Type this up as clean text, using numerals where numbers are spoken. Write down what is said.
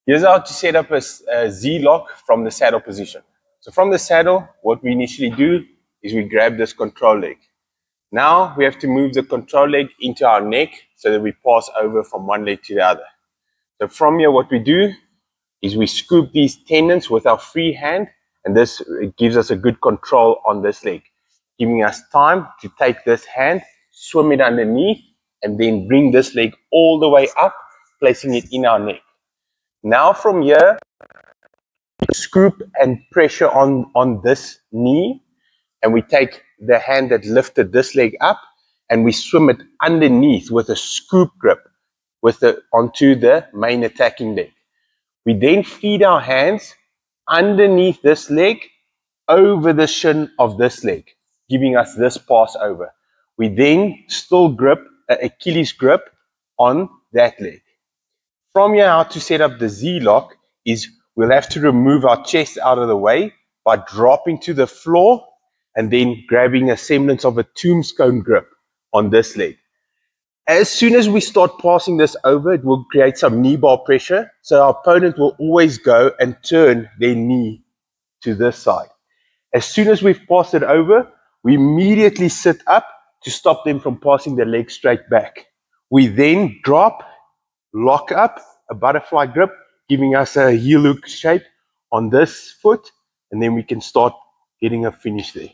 Here's how to set up a Z-lock from the saddle position. So from the saddle, what we initially do is we grab this control leg. Now we have to move the control leg into our neck so that we pass over from one leg to the other. So from here, what we do is we scoop these tendons with our free hand, and this gives us a good control on this leg, giving us time to take this hand, swim it underneath, and then bring this leg all the way up, placing it in our neck. Now from here, scoop and pressure on this knee, and we take the hand that lifted this leg up and we swim it underneath with a scoop grip onto the main attacking leg. We then feed our hands underneath this leg over the shin of this leg, giving us this pass over. We then still grip Achilles grip on that leg. From here, how to set up the Z-lock is we'll have to remove our chest out of the way by dropping to the floor and then grabbing a semblance of a tombstone grip on this leg. As soon as we start passing this over, it will create some knee bar pressure. So our opponent will always go and turn their knee to this side. As soon as we've passed it over, we immediately sit up to stop them from passing the leg straight back. We then drop, lock up, a butterfly grip, giving us a heel hook shape on this foot, and then we can start getting a finish there.